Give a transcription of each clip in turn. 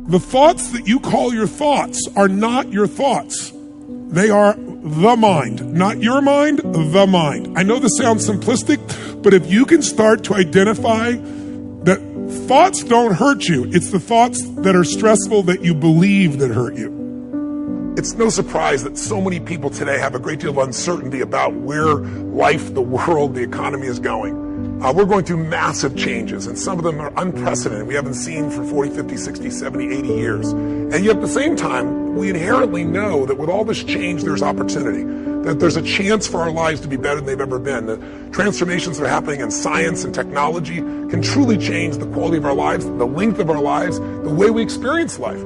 The thoughts that you call your thoughts are not your thoughts. They are the mind, not your mind, the mind. I know this sounds simplistic, but if you can start to identify that thoughts don't hurt you, it's the thoughts that are stressful that you believe that hurt you. It's no surprise that so many people today have a great deal of uncertainty about where life, the world, the economy is going. We're going through massive changes, and some of them are unprecedented. We haven't seen for 40, 50, 60, 70, 80 years. And yet at the same time, we inherently know that with all this change, there's opportunity, that there's a chance for our lives to be better than they've ever been. The transformations that are happening in science and technology can truly change the quality of our lives, the length of our lives, the way we experience life.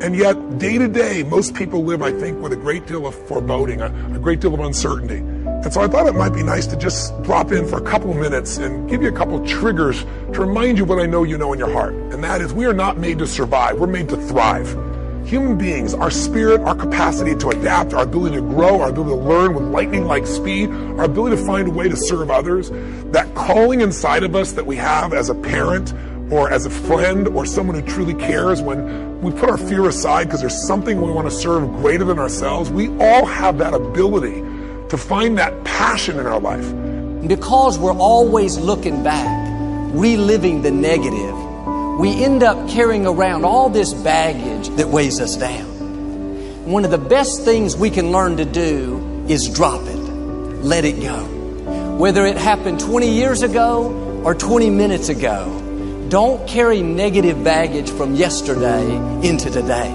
And yet, day to day, most people live, I think, with a great deal of foreboding, a great deal of uncertainty. And so I thought it might be nice to just drop in for a couple of minutes and give you a couple of triggers to remind you what I know you know in your heart. And that is, we are not made to survive, we're made to thrive. Human beings, our spirit, our capacity to adapt, our ability to grow, our ability to learn with lightning-like speed, our ability to find a way to serve others, that calling inside of us that we have as a parent or as a friend or someone who truly cares, when we put our fear aside because there's something we want to serve greater than ourselves, we all have that ability to find that passion in our life. Because we're always looking back, reliving the negative, we end up carrying around all this baggage that weighs us down. One of the best things we can learn to do is drop it, let it go. Whether it happened 20 years ago or 20 minutes ago, don't carry negative baggage from yesterday into today.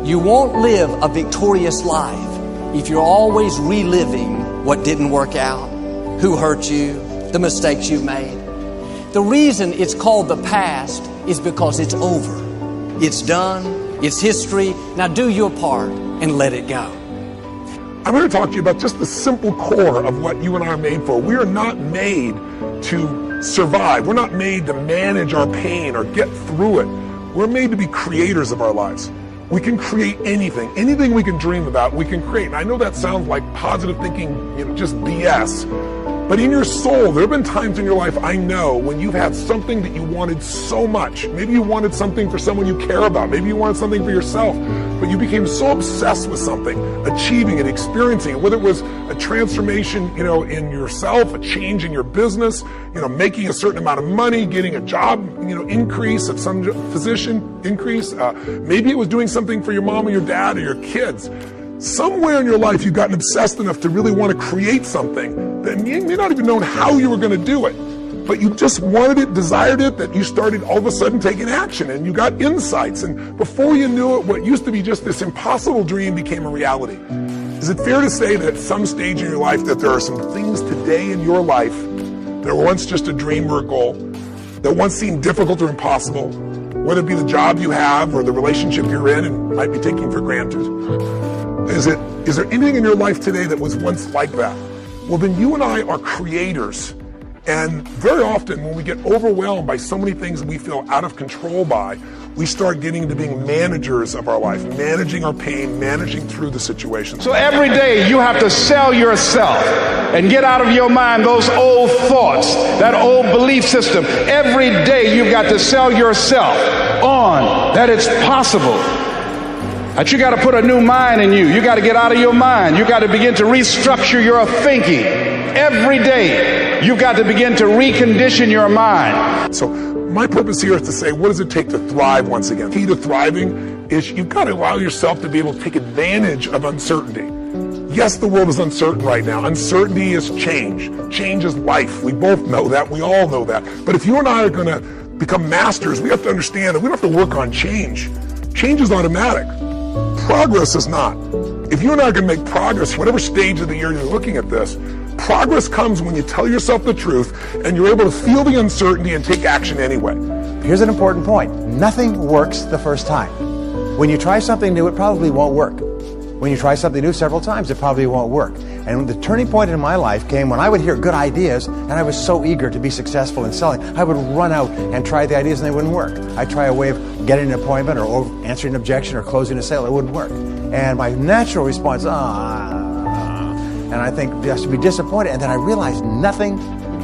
You won't live a victorious life if you're always reliving what didn't work out, who hurt you, the mistakes you made. The reason it's called the past is because it's over. It's done. It's history. Now do your part and let it go. I'm going to talk to you about just the simple core of what you and I are made for. We are not made to survive. We're not made to manage our pain or get through it. We're made to be creators of our lives. We can create anything. Anything we can dream about, we can create. And I know that sounds like positive thinking, just BS. But in your soul, there have been times in your life, I know, when you've had something that you wanted so much. Maybe you wanted something for someone you care about. Maybe you wanted something for yourself. But you became so obsessed with something, achieving it, experiencing it, whether it was a transformation, in yourself, a change in your business, making a certain amount of money, getting a job, increase of some position increase. Maybe it was doing something for your mom or your dad or your kids. Somewhere in your life, you've gotten obsessed enough to really want to create something that you may not even know how you were going to do it, but you just wanted it, desired it, that you started all of a sudden taking action, and you got insights, and before you knew it, what used to be just this impossible dream became a reality. Is it fair to say that at some stage in your life that there are some things today in your life that were once just a dream or a goal, that once seemed difficult or impossible, whether it be the job you have or the relationship you're in and might be taking for granted? Is there anything in your life today that was once like that? Well, then you and I are creators. And very often when we get overwhelmed by so many things that we feel out of control by, we start getting into being managers of our life, managing our pain, managing through the situation. So every day you have to sell yourself and get out of your mind those old thoughts, that old belief system. Every day you've got to sell yourself on that it's possible. That you got to put a new mind in you. You got to get out of your mind. You got to begin to restructure your thinking. Every day, you've got to begin to recondition your mind. So my purpose here is to say, what does it take to thrive once again? The key to thriving is you've got to allow yourself to be able to take advantage of uncertainty. Yes, the world is uncertain right now. Uncertainty is change. Change is life. We both know that. We all know that. But if you and I are going to become masters, we have to understand that we don't have to work on change. Change is automatic. Progress is not. If you and I are going to make progress, whatever stage of the year you're looking at this, progress comes when you tell yourself the truth and you're able to feel the uncertainty and take action anyway. Here's an important point. Nothing works the first time. When you try something new, it probably won't work. When you try something new several times, it probably won't work. And the turning point in my life came when I would hear good ideas, and I was so eager to be successful in selling. I would run out and try the ideas, and they wouldn't work. I'd try a way of getting an appointment or answering an objection or closing a sale. It wouldn't work. And my natural response, and I think just to be disappointed. And then I realized nothing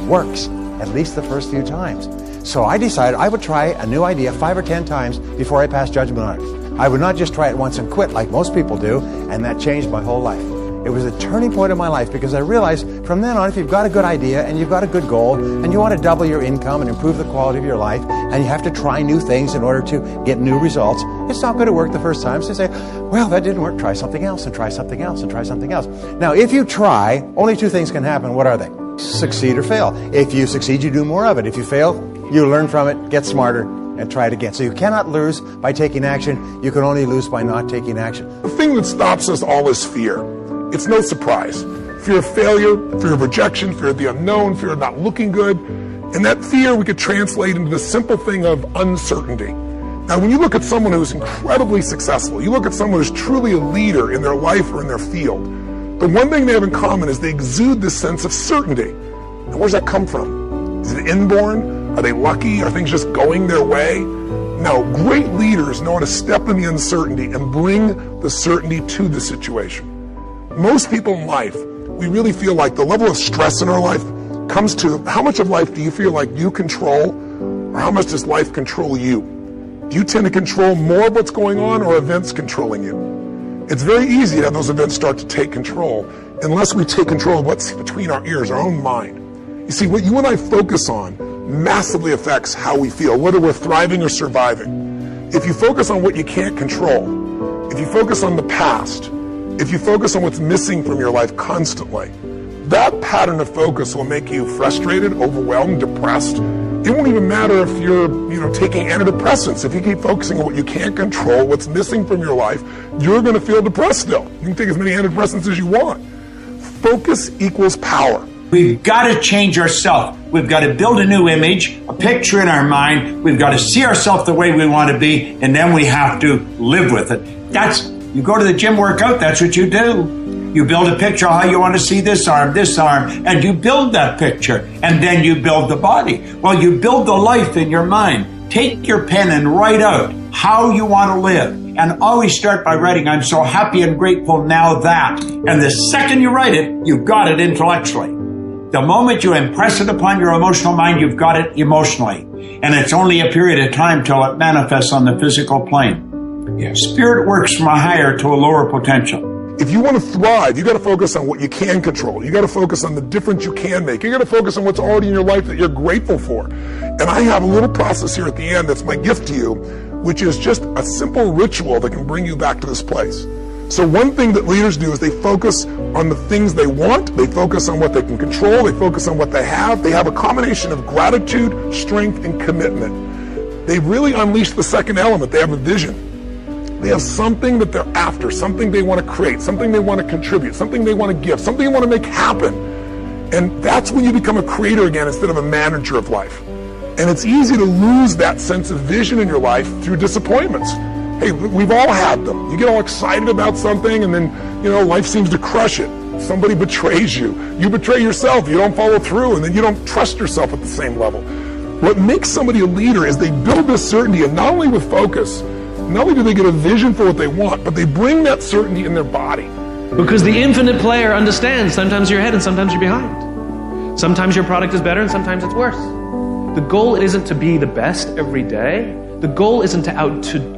works, at least the first few times. So I decided I would try a new idea 5 or 10 times before I passed judgment on it. I would not just try it once and quit like most people do, and that changed my whole life. It was a turning point in my life because I realized from then on, if you've got a good idea and you've got a good goal and you want to double your income and improve the quality of your life and you have to try new things in order to get new results, it's not going to work the first time. So you say, well, that didn't work. Try something else and try something else and try something else. Now, if you try, only 2 things can happen. What are they? Succeed or fail. If you succeed, you do more of it. If you fail, you learn from it, get smarter, and try it again. So you cannot lose by taking action. You can only lose by not taking action. The thing that stops us all is fear. It's no surprise. Fear of failure, fear of rejection, fear of the unknown, fear of not looking good. And that fear we could translate into the simple thing of uncertainty. Now, when you look at someone who's incredibly successful, you look at someone who's truly a leader in their life or in their field, the one thing they have in common is they exude this sense of certainty. And where's that come from? Is it inborn? Are they lucky? Are things just going their way? No, great leaders know how to step in the uncertainty and bring the certainty to the situation. Most people in life, we really feel like the level of stress in our life comes to how much of life do you feel like you control, or how much does life control you? Do you tend to control more of what's going on, or events controlling you? It's very easy to have those events start to take control unless we take control of what's between our ears, our own mind. You see, what you and I focus on massively affects how we feel, whether we're thriving or surviving. If you focus on what you can't control, if you focus on the past, if you focus on what's missing from your life constantly, that pattern of focus will make you frustrated, overwhelmed, depressed. It won't even matter if you're, taking antidepressants. If you keep focusing on what you can't control, what's missing from your life, you're going to feel depressed still. You can take as many antidepressants as you want. Focus equals power. We've got to change ourselves. We've got to build a new image, a picture in our mind. We've got to see ourselves the way we want to be, and then we have to live with it. You go to the gym workout, that's what you do. You build a picture of how you want to see this arm, and you build that picture, and then you build the body. Well, you build the life in your mind. Take your pen and write out how you want to live. And always start by writing, I'm so happy and grateful now that. And the second you write it, you've got it intellectually. The moment you impress it upon your emotional mind, you've got it emotionally. And it's only a period of time till it manifests on the physical plane. Spirit works from a higher to a lower potential. If you want to thrive, you got to focus on what you can control. You got to focus on the difference you can make. You got to focus on what's already in your life that you're grateful for. And I have a little process here at the end that's my gift to you, which is just a simple ritual that can bring you back to this place. So one thing that leaders do is they focus on the things they want, they focus on what they can control, they focus on what they have a combination of gratitude, strength, and commitment. They really unleash the second element. They have a vision. They have something that they're after, something they want to create, something they want to contribute, something they want to give, something they want to make happen. And that's when you become a creator again instead of a manager of life. And it's easy to lose that sense of vision in your life through disappointments. Hey, we've all had them. You get all excited about something and then, life seems to crush it. Somebody betrays you. You betray yourself. You don't follow through, and then you don't trust yourself at the same level. What makes somebody a leader is they build this certainty, and not only with focus, not only do they get a vision for what they want, but they bring that certainty in their body. Because the infinite player understands sometimes you're ahead and sometimes you're behind. Sometimes your product is better and sometimes it's worse. The goal isn't to be the best every day. The goal isn't to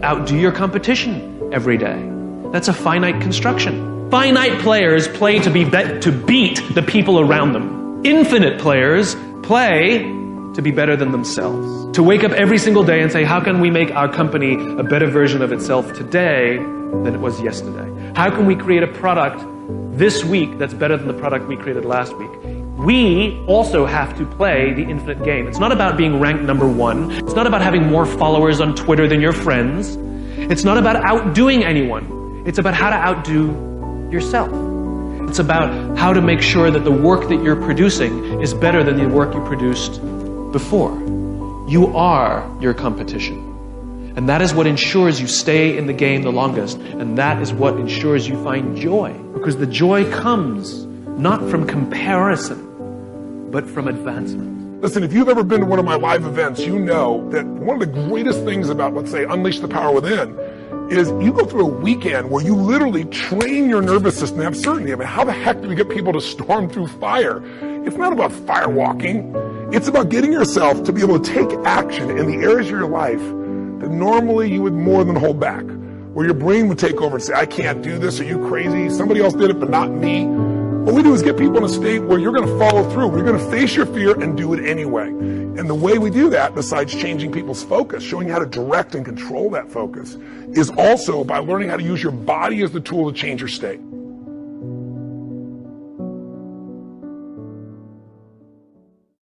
outdo your competition every day. That's a finite construction. Finite players play to beat the people around them. Infinite players play to be better than themselves. To wake up every single day and say, how can we make our company a better version of itself today than it was yesterday? How can we create a product this week that's better than the product we created last week? We also have to play the infinite game. It's not about being ranked number one. It's not about having more followers on Twitter than your friends. It's not about outdoing anyone. It's about how to outdo yourself. It's about how to make sure that the work that you're producing is better than the work you produced before. You are your competition. And that is what ensures you stay in the game the longest. And that is what ensures you find joy. Because the joy comes not from comparison, but from advancement. Listen, if you've ever been to one of my live events, you know that one of the greatest things about, let's say, Unleash the Power Within is you go through a weekend where you literally train your nervous system to have certainty. I mean, how the heck do we get people to storm through fire? It's not about fire walking. It's about getting yourself to be able to take action in the areas of your life that normally you would more than hold back, where your brain would take over and say, I can't do this, are you crazy? Somebody else did it, but not me. What we do is get people in a state where you're going to follow through. We're going to face your fear and do it anyway. And the way we do that, besides changing people's focus, showing how to direct and control that focus, is also by learning how to use your body as the tool to change your state.